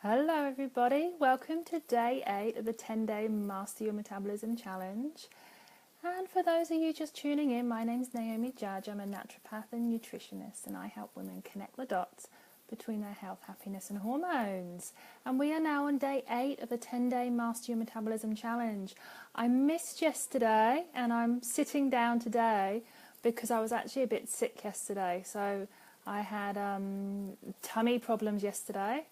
Hello everybody, welcome to day 8 of the 10-day Master Your Metabolism Challenge. And for those of you just tuning in, my name's Naomi Judge. I'm a naturopath and nutritionist, and I help women connect the dots between their health, happiness and hormones. And we are now on day 8 of the 10-day Master Your Metabolism Challenge. I missed yesterday and I'm sitting down today because I was actually a bit sick yesterday. So I had tummy problems yesterday.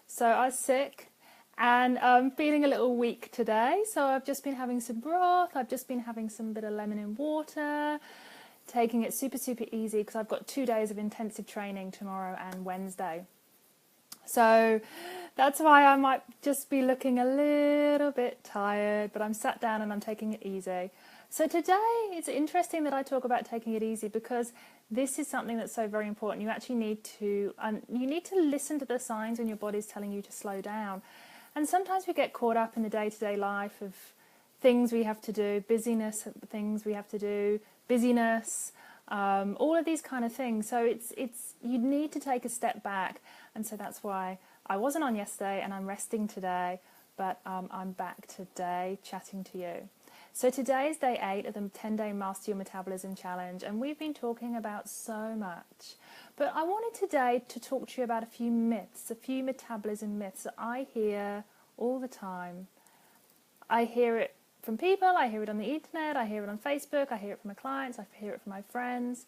So I was sick and I'm feeling a little weak today. So I've just been having some broth. I've just been having some bit of lemon in water, taking it super easy because I've got 2 days of intensive training tomorrow and Wednesday. So that's why I might just be looking a little bit tired, but I'm sat down and I'm taking it easy. So today it's interesting that I talk about taking it easy because this is something that's so very important. You actually need to listen to the signs when your body's telling you to slow down. And sometimes we get caught up in the day-to-day life of things we have to do, busyness, things we have to do, busyness, all of these kind of things. So you need to take a step back. And so that's why I wasn't on yesterday and I'm resting today, but I'm back today chatting to you. So today is day 8 of the 10-day Master Your Metabolism Challenge, and we've been talking about so much. But I wanted today to talk to you about a few myths, a few metabolism myths that I hear all the time. I hear it from people, I hear it on the internet, I hear it on Facebook, I hear it from my clients, I hear it from my friends.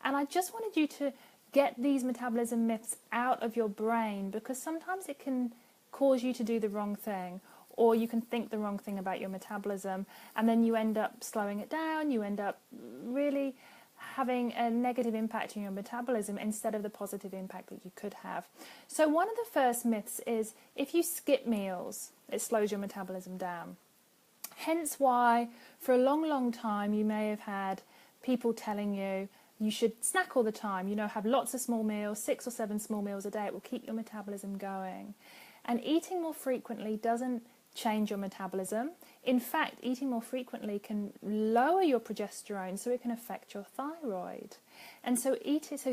And I just wanted you to get these metabolism myths out of your brain because sometimes it can cause you to do the wrong thing. Or you can think the wrong thing about your metabolism and then you end up slowing it down, you end up really having a negative impact on your metabolism instead of the positive impact that you could have. So one of the first myths is if you skip meals, it slows your metabolism down. Hence why for a long time you may have had people telling you you should snack all the time, have lots of small meals, 6 or 7 small meals a day, it will keep your metabolism going. And eating more frequently doesn't change your metabolism. In fact, eating more frequently can lower your progesterone, so it can affect your thyroid. And so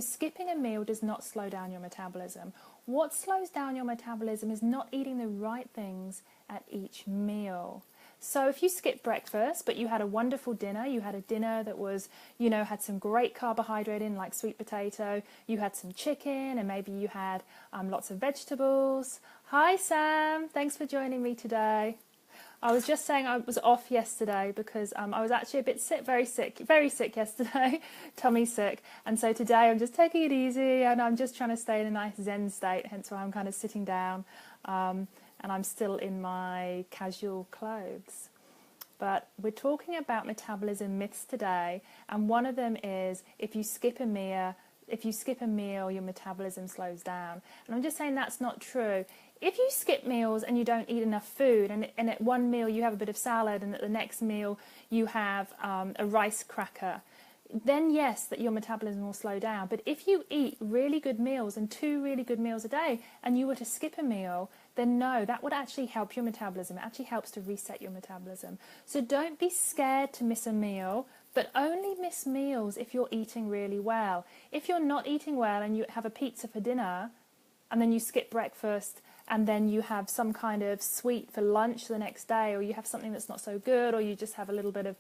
skipping a meal does not slow down your metabolism. What slows down your metabolism is not eating the right things at each meal. So if you skip breakfast, but you had a wonderful dinner, you had a dinner that was, had some great carbohydrate in, like sweet potato, you had some chicken, and maybe you had lots of vegetables. Hi Sam, thanks for joining me today. I was just saying I was off yesterday because I was actually a bit sick, very sick yesterday, tummy sick. And so today I'm just taking it easy and I'm just trying to stay in a nice Zen state, hence why I'm kind of sitting down. And I'm still in my casual clothes. But we're talking about metabolism myths today, and one of them is if you skip a meal, your metabolism slows down. And I'm just saying that's not true. If you skip meals and you don't eat enough food, and at one meal you have a bit of salad, and at the next meal you have a rice cracker, then yes, that your metabolism will slow down. But if you eat really good meals and 2 really good meals a day and you were to skip a meal, then no, that would actually help your metabolism. It actually helps to reset your metabolism. So don't be scared to miss a meal, but only miss meals if you're eating really well. If you're not eating well and you have a pizza for dinner and then you skip breakfast and then you have some kind of sweet for lunch the next day, or you have something that's not so good, or you just have a little bit of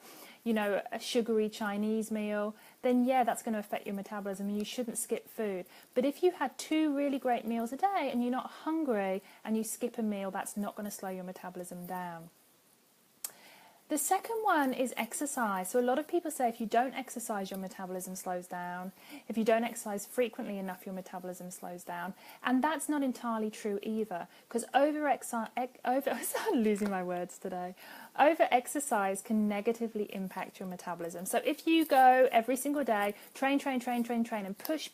a sugary Chinese meal, then yeah, that's going to affect your metabolism and you shouldn't skip food. But if you had 2 really great meals a day and you're not hungry and you skip a meal, that's not going to slow your metabolism down. The second one is exercise. So a lot of people say if you don't exercise, your metabolism slows down. If you don't exercise frequently enough, your metabolism slows down. And that's not entirely true either, because I'm losing my words today. Over-exercise can negatively impact your metabolism. So if you go every single day, train, and push,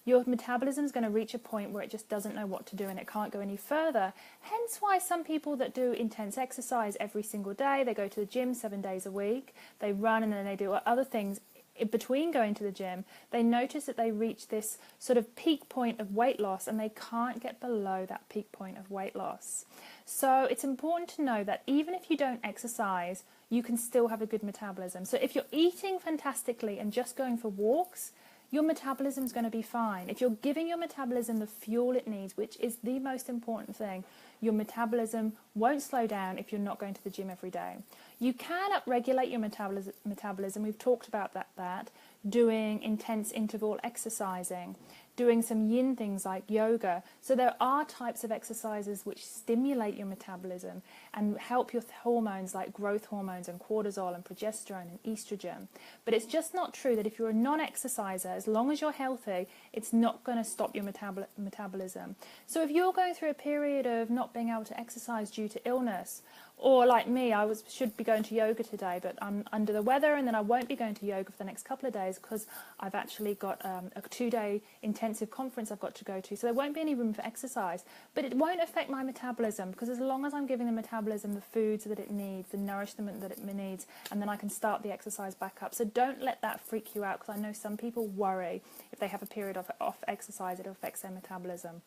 your metabolism is going to reach a point where it just doesn't know what to do and it can't go any further. Hence why some people that do intense exercise every single day, they go to the gym 7 days a week, they run and then they do other things in between going to the gym, they notice that they reach this sort of peak point of weight loss and they can't get below that peak point of weight loss. So it's important to know that even if you don't exercise, you can still have a good metabolism. So if you're eating fantastically and just going for walks, your metabolism is going to be fine. If you're giving your metabolism the fuel it needs, which is the most important thing, your metabolism won't slow down if you're not going to the gym every day. You can upregulate your metabolism. We've talked about that, doing intense interval exercising, doing some yin things like yoga. So there are types of exercises which stimulate your metabolism and help your hormones like growth hormones and cortisol and progesterone and estrogen. But it's just not true that if you're a non-exerciser, as long as you're healthy, it's not going to stop your metabolism. So if you're going through a period of not being able to exercise due to illness, or like me, should be going to yoga today, but I'm under the weather, and then I won't be going to yoga for the next couple of days because I've actually got a 2-day intensive conference I've got to go to. So there won't be any room for exercise, but it won't affect my metabolism because as long as I'm giving the metabolism the foods that it needs, the nourishment that it needs, and then I can start the exercise back up. So don't let that freak you out, because I know some people worry if they have a period of off exercise, it affects their metabolism.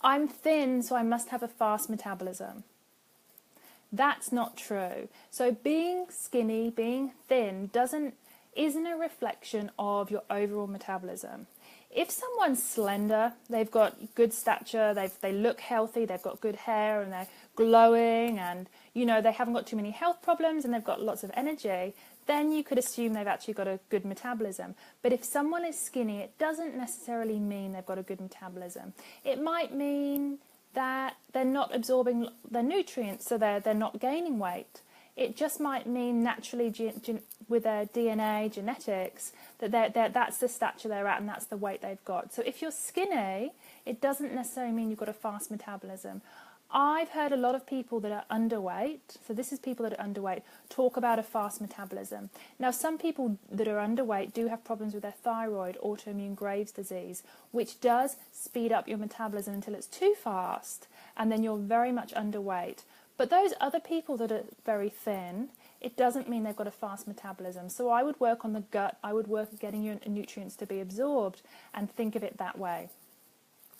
I'm thin, so I must have a fast metabolism. That's not true. So being skinny, being thin isn't a reflection of your overall metabolism. If someone's slender, they've got good stature, they look healthy, they've got good hair and they're glowing, and they haven't got too many health problems and they've got lots of energy, then you could assume they've actually got a good metabolism. But if someone is skinny, it doesn't necessarily mean they've got a good metabolism. It might mean that they're not absorbing their nutrients, so they're not gaining weight. It just might mean naturally with their DNA, genetics, that that's the stature they're at and that's the weight they've got. So if you're skinny, it doesn't necessarily mean you've got a fast metabolism. I've heard a lot of people that are underweight, so this is people that are underweight, talk about a fast metabolism. Now, some people that are underweight do have problems with their thyroid, autoimmune Graves' disease, which does speed up your metabolism until it's too fast, and then you're very much underweight. But those other people that are very thin, it doesn't mean they've got a fast metabolism. So I would work on the gut, I would work at getting your nutrients to be absorbed, and think of it that way.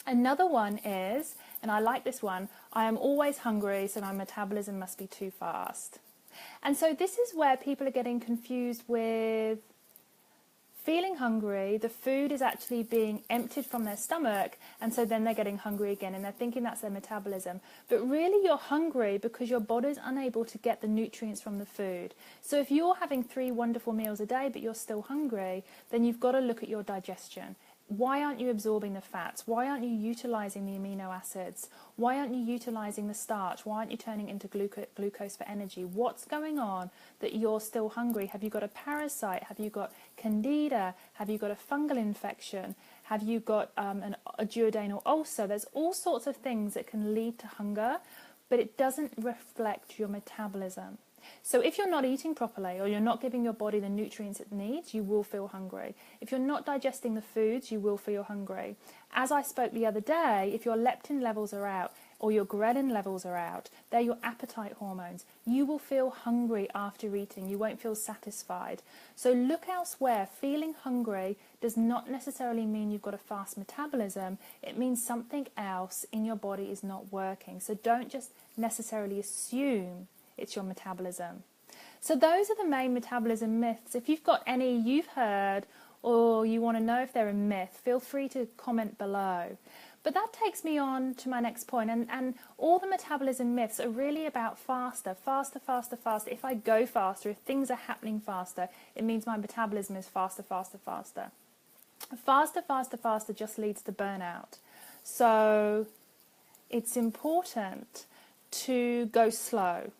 Another one is, and I like this one, I am always hungry, so my metabolism must be too fast. And so this is where people are getting confused with feeling hungry, the food is actually being emptied from their stomach, and so then they're getting hungry again, and they're thinking that's their metabolism. But really you're hungry because your body's unable to get the nutrients from the food. So if you're having 3 wonderful meals a day, but you're still hungry, then you've got to look at your digestion. Why aren't you absorbing the fats? Why aren't you utilizing the amino acids? Why aren't you utilizing the starch? Why aren't you turning into glucose for energy? What's going on that you're still hungry? Have you got a parasite? Have you got candida? Have you got a fungal infection? Have you got a duodenal ulcer? There's all sorts of things that can lead to hunger, but it doesn't reflect your metabolism. So if you're not eating properly, or you're not giving your body the nutrients it needs, you will feel hungry. If you're not digesting the foods, you will feel hungry. As I spoke the other day, if your leptin levels are out, or your ghrelin levels are out, they're your appetite hormones. You will feel hungry after eating. You won't feel satisfied. So look elsewhere. Feeling hungry does not necessarily mean you've got a fast metabolism. It means something else in your body is not working. So don't just necessarily assume it's your metabolism. So those are the main metabolism myths. If you've got any you've heard, or you want to know if they're a myth, feel free to comment below. But that takes me on to my next point, and all the metabolism myths are really about faster, faster, faster, faster. If I go faster, if things are happening faster, it means my metabolism is faster, faster, faster. Faster, faster, faster just leads to burnout. So it's important to go slow,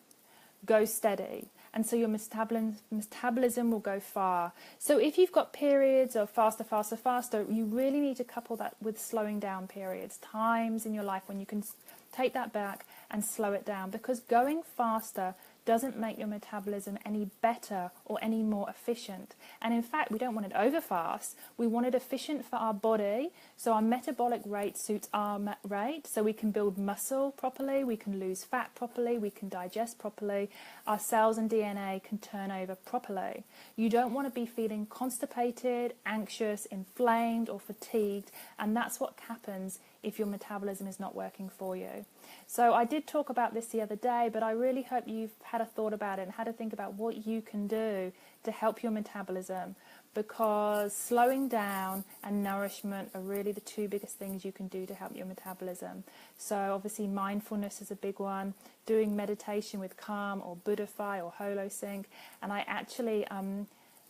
go steady, and so your metabolism will go far. So if you've got periods of faster, faster, faster, you really need to couple that with slowing down periods, times in your life when you can take that back and slow it down, because going faster doesn't make your metabolism any better or any more efficient. And in fact, we don't want it over fast. We want it efficient for our body, so our metabolic rate suits our rate, so we can build muscle properly, we can lose fat properly, we can digest properly, our cells and DNA can turn over properly. You don't want to be feeling constipated, anxious, inflamed or fatigued, and that's what happens if your metabolism is not working for you. So I did talk about this the other day, but I really hope you've had a thought about it and had to think about what you can do to help your metabolism. because slowing down and nourishment are really the two biggest things you can do to help your metabolism. So obviously mindfulness is a big one, doing meditation with Calm or Buddhify or HoloSync. And I actually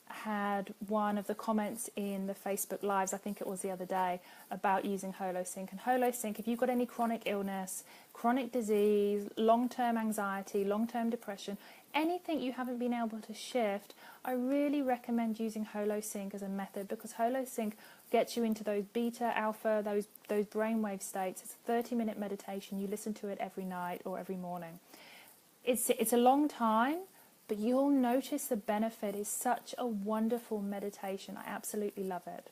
had one of the comments in the Facebook Lives, I think it was the other day, about using HoloSync. And HoloSync, if you've got any chronic illness, chronic disease, long-term anxiety, long-term depression, anything you haven't been able to shift, I really recommend using HoloSync as a method, because HoloSync gets you into those beta, alpha, those brainwave states. It's a 30-minute meditation. You listen to it every night or every morning. It's a long time, but you'll notice the benefit. Is such a wonderful meditation. I absolutely love it.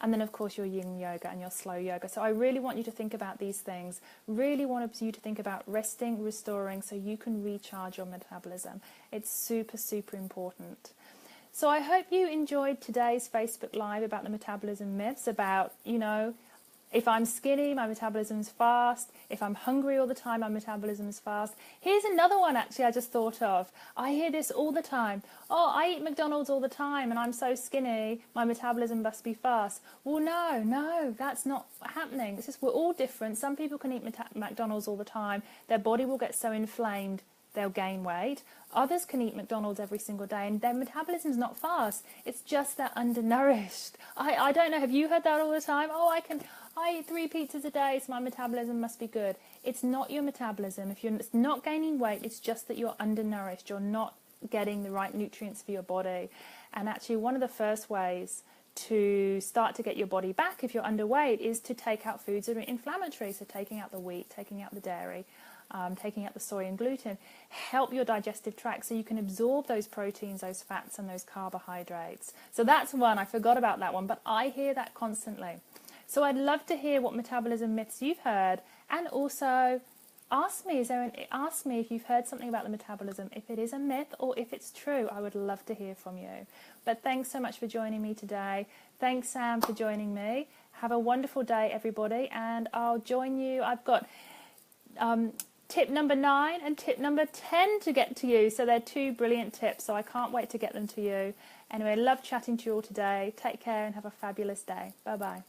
And then, of course, your yin yoga and your slow yoga. So I really want you to think about these things. Really want you to think about resting, restoring, so you can recharge your metabolism. It's super, super important. So I hope you enjoyed today's Facebook Live about the metabolism myths, about, if I'm skinny, my metabolism's fast. If I'm hungry all the time, my metabolism's fast. Here's another one, actually, I just thought of. I hear this all the time. Oh, I eat McDonald's all the time and I'm so skinny, my metabolism must be fast. Well, no, that's not happening. It's just we're all different. Some people can eat McDonald's all the time. Their body will get so inflamed they'll gain weight. Others can eat McDonald's every single day and their metabolism's not fast. It's just they're undernourished. I don't know, have you heard that all the time? Oh, I eat 3 pizzas a day, so my metabolism must be good. It's not your metabolism. If you're not gaining weight, it's just that you're undernourished. You're not getting the right nutrients for your body. And actually, one of the first ways to start to get your body back if you're underweight is to take out foods that are inflammatory. So taking out the wheat, taking out the dairy, taking out the soy and gluten. Help your digestive tract so you can absorb those proteins, those fats, and those carbohydrates. So that's one. I forgot about that one, but I hear that constantly. So I'd love to hear what metabolism myths you've heard, and also ask me if you've heard something about the metabolism, if it is a myth or if it's true. I would love to hear from you. But thanks so much for joining me today. Thanks, Sam, for joining me. Have a wonderful day, everybody, and I'll join you. I've got tip number 9 and tip number 10 to get to you. So they're 2 brilliant tips, so I can't wait to get them to you. Anyway, love chatting to you all today. Take care and have a fabulous day. Bye-bye.